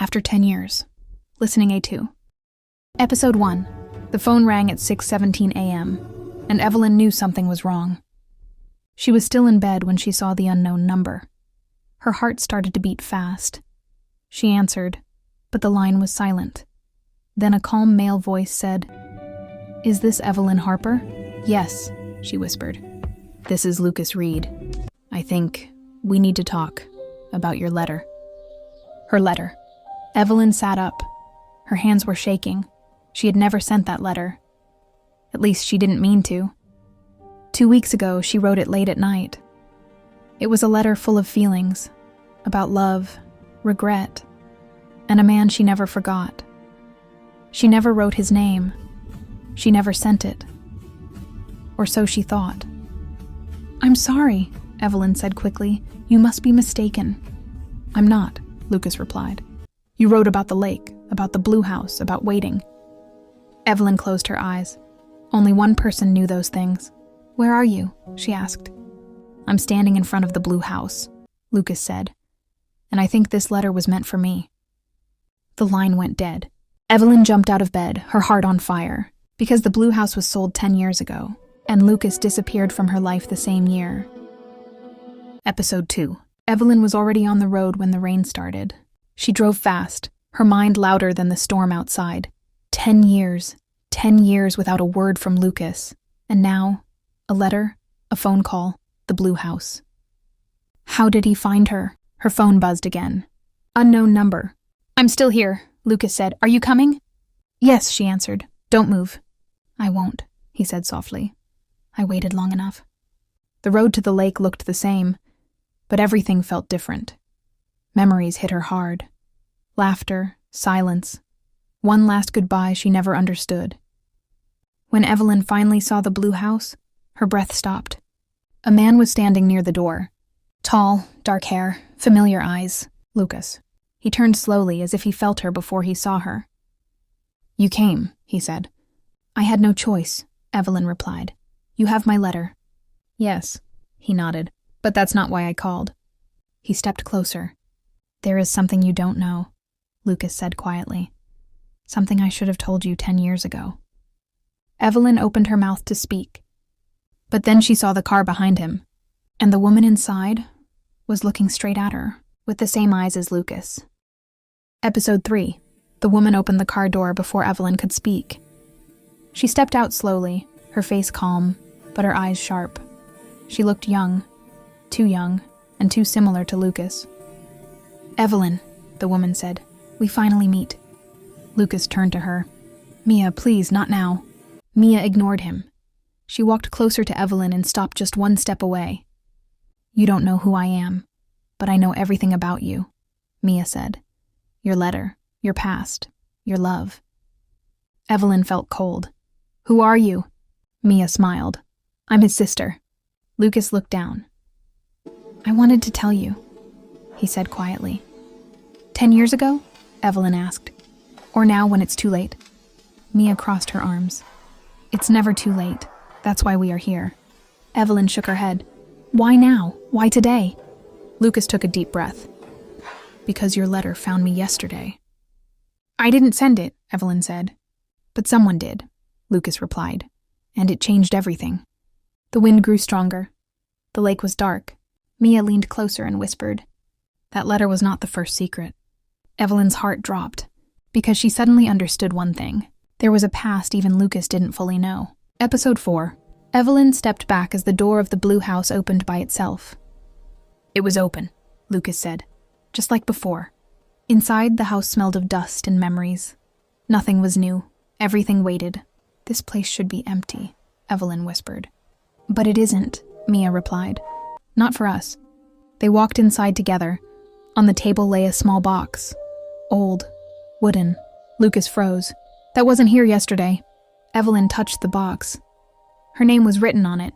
After 10 years. Listening A2. Episode 1. The phone rang at 6:17 a.m., and Evelyn knew something was wrong. She was still in bed when she saw the unknown number. Her heart started to beat fast. She answered, but the line was silent. Then a calm male voice said, "Is this Evelyn Harper?" "Yes," she whispered. "This is Lucas Reed. I think we need to talk about your letter." Her letter. Evelyn sat up. Her hands were shaking. She had never sent that letter. At least she didn't mean to. 2 weeks ago, she wrote it late at night. It was a letter full of feelings, about love, regret, and a man she never forgot. She never wrote his name. She never sent it. Or so she thought. "I'm sorry," Evelyn said quickly. "You must be mistaken." "I'm not," Lucas replied. "You wrote about the lake, about the blue house, about waiting." Evelyn closed her eyes. Only one person knew those things. "Where are you?" she asked. "I'm standing in front of the blue house," Lucas said. "And I think this letter was meant for me." The line went dead. Evelyn jumped out of bed, her heart on fire, because the blue house was sold 10 years ago, and Lucas disappeared from her life the same year. Episode 2. Evelyn was already on the road when the rain started. She drove fast, her mind louder than the storm outside. 10 years. 10 years without a word from Lucas. And now, a letter, a phone call, the blue house. How did he find her? Her phone buzzed again. Unknown number. "I'm still here," Lucas said. "Are you coming?" "Yes," she answered. "Don't move." "I won't," he said softly. "I waited long enough." The road to the lake looked the same, but everything felt different. Memories hit her hard. Laughter, silence. One last goodbye she never understood. When Evelyn finally saw the blue house, her breath stopped. A man was standing near the door. Tall, dark hair, familiar eyes. Lucas. He turned slowly as if he felt her before he saw her. "You came," he said. "I had no choice," Evelyn replied. "You have my letter." "Yes," he nodded, "but that's not why I called." He stepped closer. "There is something you don't know," Lucas said quietly. "Something I should have told you 10 years ago." Evelyn opened her mouth to speak, but then she saw the car behind him, and the woman inside was looking straight at her, with the same eyes as Lucas. Episode 3. The woman opened the car door before Evelyn could speak. She stepped out slowly, her face calm, but her eyes sharp. She looked young, and too similar to Lucas. "Evelyn," the woman said, "we finally meet." Lucas turned to her. "Mia, please, not now." Mia ignored him. She walked closer to Evelyn and stopped just one step away. "You don't know who I am, but I know everything about you," Mia said. "Your letter, your past, your love." Evelyn felt cold. "Who are you?" Mia smiled. "I'm his sister." Lucas looked down. "I wanted to tell you," he said quietly. 10 years ago? Evelyn asked. "Or now when it's too late?" Mia crossed her arms. "It's never too late. That's why we are here." Evelyn shook her head. "Why now? Why today?" Lucas took a deep breath. "Because your letter found me yesterday." "I didn't send it," Evelyn said. "But someone did," Lucas replied. "And it changed everything." The wind grew stronger. The lake was dark. Mia leaned closer and whispered. That letter was not the first secret. Evelyn's heart dropped, because she suddenly understood one thing. There was a past even Lucas didn't fully know. Episode 4. Evelyn stepped back as the door of the blue house opened by itself. "It was open," Lucas said, "just like before." Inside, the house smelled of dust and memories. Nothing was new. Everything waited. "This place should be empty," Evelyn whispered. "But it isn't," Mia replied. "Not for us." They walked inside together. On the table lay a small box. Old. Wooden. Lucas froze. "That wasn't here yesterday." Evelyn touched the box. Her name was written on it.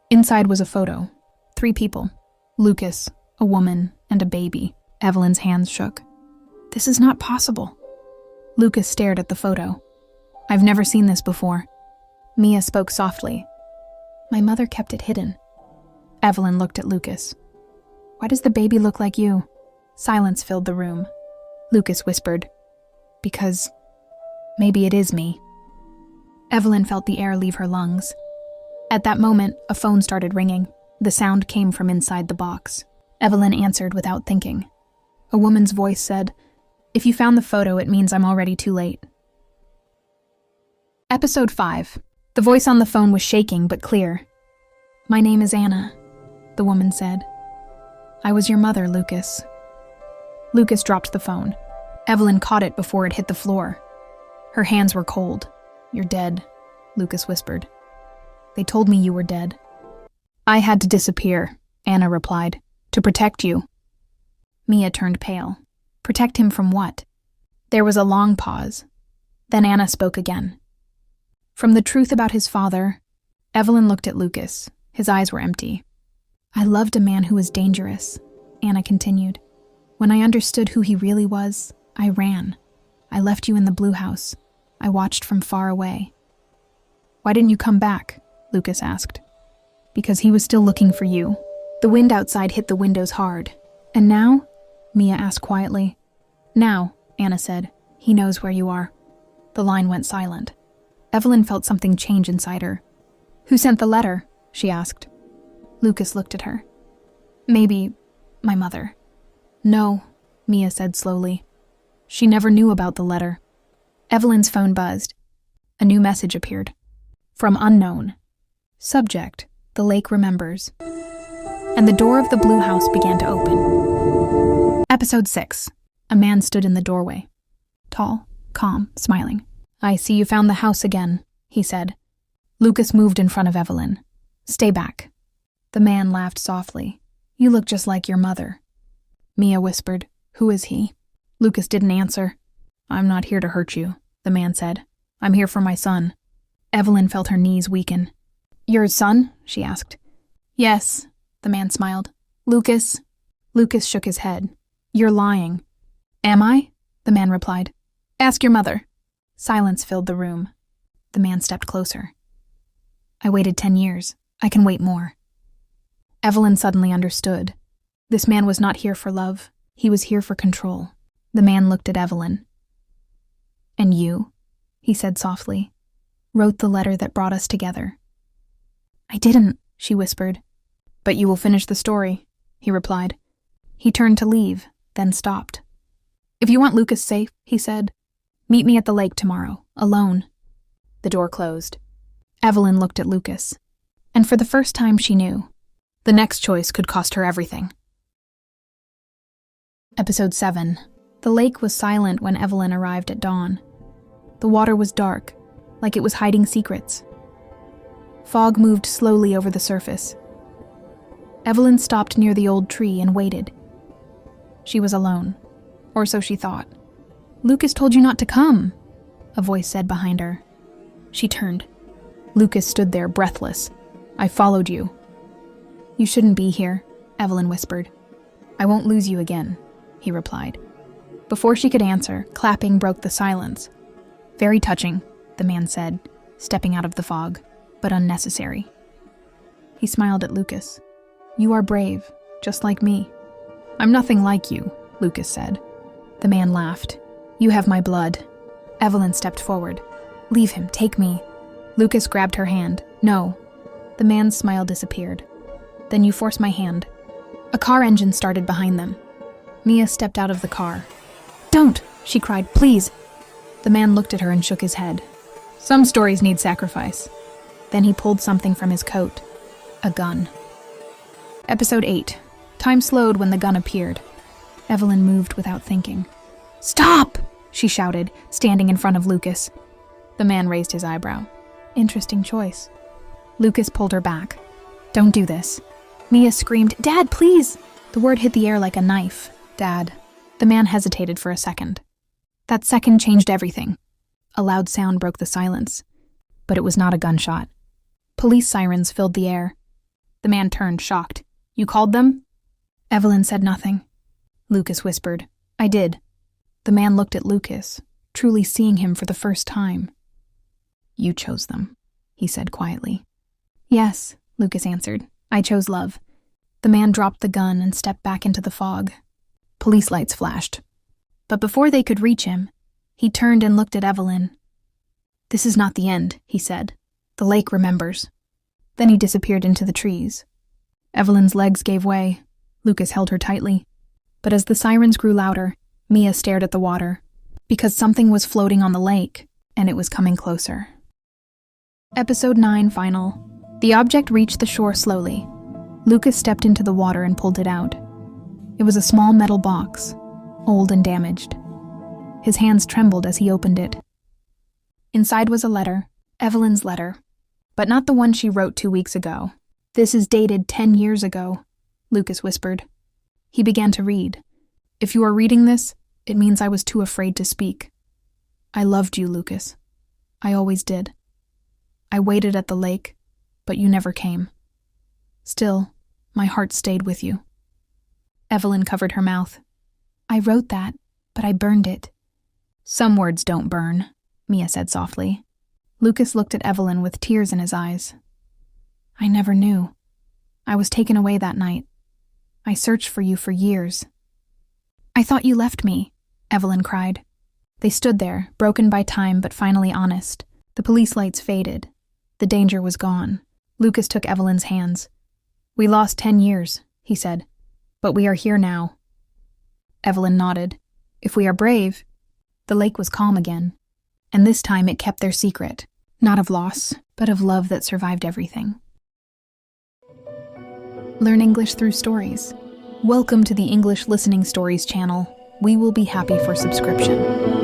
Inside was a photo. 3 people. Lucas, a woman, and a baby. Evelyn's hands shook. "This is not possible." Lucas stared at the photo. "I've never seen this before." Mia spoke softly. "My mother kept it hidden." Evelyn looked at Lucas. "Why does the baby look like you?" Silence filled the room. Lucas whispered. Because maybe it is me. Evelyn felt the air leave her lungs. At that moment, a phone started ringing. The sound came from inside the box. Evelyn answered without thinking. A woman's voice said, "If you found the photo, it means I'm already too late." Episode 5. The voice on the phone was shaking but clear. "My name is Anna," the woman said. "I was your mother, Lucas." Lucas dropped the phone. Evelyn caught it before it hit the floor. Her hands were cold. "You're dead," Lucas whispered. "They told me you were dead." "I had to disappear," Anna replied, "to protect you." Mia turned pale. Protect him from what? There was a long pause. Then Anna spoke again. From the truth about his father, Evelyn looked at Lucas. His eyes were empty. "I loved a man who was dangerous," Anna continued. "When I understood who he really was, I ran. I left you in the blue house. I watched from far away." "Why didn't you come back?" Lucas asked. "Because he was still looking for you." The wind outside hit the windows hard. "And now?" Mia asked quietly. "Now," Anna said, "he knows where you are." The line went silent. Evelyn felt something change inside her. "Who sent the letter?" she asked. Lucas looked at her. "Maybe my mother." "No," Mia said slowly. "She never knew about the letter." Evelyn's phone buzzed. A new message appeared. From unknown. Subject, the lake remembers. And the door of the blue house began to open. Episode 6. A man stood in the doorway. Tall, calm, smiling. "I see you found the house again," he said. Lucas moved in front of Evelyn. "Stay back." The man laughed softly. "You look just like your mother." Mia whispered, "Who is he?" Lucas didn't answer. "I'm not here to hurt you," the man said. "I'm here for my son." Evelyn felt her knees weaken. "Your son?" she asked. "Yes," the man smiled. "Lucas?" Lucas shook his head. "You're lying." "Am I?" the man replied. "Ask your mother." Silence filled the room. The man stepped closer. "I waited 10 years. I can wait more." Evelyn suddenly understood. This man was not here for love. He was here for control. The man looked at Evelyn. "And you," he said softly, "wrote the letter that brought us together." "I didn't," she whispered. "But you will finish the story," he replied. He turned to leave, then stopped. "If you want Lucas safe," he said, "meet me at the lake tomorrow, alone." The door closed. Evelyn looked at Lucas, and for the first time she knew. The next choice could cost her everything. Episode 7. The lake was silent when Evelyn arrived at dawn. The water was dark, like it was hiding secrets. Fog moved slowly over the surface. Evelyn stopped near the old tree and waited. She was alone, or so she thought. "Lucas told you not to come," a voice said behind her. She turned. Lucas stood there, breathless. "I followed you." "You shouldn't be here," Evelyn whispered. "I won't lose you again," he replied. Before she could answer, clapping broke the silence. "Very touching," the man said, stepping out of the fog, "but unnecessary." He smiled at Lucas. "You are brave, just like me." "I'm nothing like you," Lucas said. The man laughed. "You have my blood." Evelyn stepped forward. "Leave him, take me." Lucas grabbed her hand. "No." The man's smile disappeared. "Then you force my hand." A car engine started behind them. Mia stepped out of the car. "Don't!" she cried. "Please!" The man looked at her and shook his head. "Some stories need sacrifice." Then he pulled something from his coat. A gun. Episode 8. Time slowed when the gun appeared. Evelyn moved without thinking. "Stop!" she shouted, standing in front of Lucas. The man raised his eyebrow. "Interesting choice." Lucas pulled her back. "Don't do this." Mia screamed, "Dad, please!" The word hit the air like a knife. "Dad." The man hesitated for a second. That second changed everything. A loud sound broke the silence. But it was not a gunshot. Police sirens filled the air. The man turned, shocked. "You called them?" Evelyn said nothing. Lucas whispered, "I did." The man looked at Lucas, truly seeing him for the first time. "You chose them," he said quietly. "Yes," Lucas answered. "I chose love." The man dropped the gun and stepped back into the fog. Police lights flashed. But before they could reach him, he turned and looked at Evelyn. "This is not the end," he said. "The lake remembers." Then he disappeared into the trees. Evelyn's legs gave way. Lucas held her tightly. But as the sirens grew louder, Mia stared at the water, because something was floating on the lake, and it was coming closer. Episode 9 final. The object reached the shore slowly. Lucas stepped into the water and pulled it out. It was a small metal box, old and damaged. His hands trembled as he opened it. Inside was a letter, Evelyn's letter, but not the one she wrote 2 weeks ago. "This is dated 10 years ago," Lucas whispered. He began to read. "If you are reading this, it means I was too afraid to speak. I loved you, Lucas. I always did. I waited at the lake, but you never came. Still, my heart stayed with you." Evelyn covered her mouth. "I wrote that, but I burned it." "Some words don't burn," Mia said softly. Lucas looked at Evelyn with tears in his eyes. "I never knew. I was taken away that night. I searched for you for years." "I thought you left me," Evelyn cried. They stood there, broken by time but finally honest. The police lights faded. The danger was gone. Lucas took Evelyn's hands. "We lost 10 years, he said, "but we are here now." Evelyn nodded. "If we are brave." The lake was calm again, and this time it kept their secret, not of loss, but of love that survived everything. Learn English through stories. Welcome to the English Listening Stories channel. We will be happy for subscription.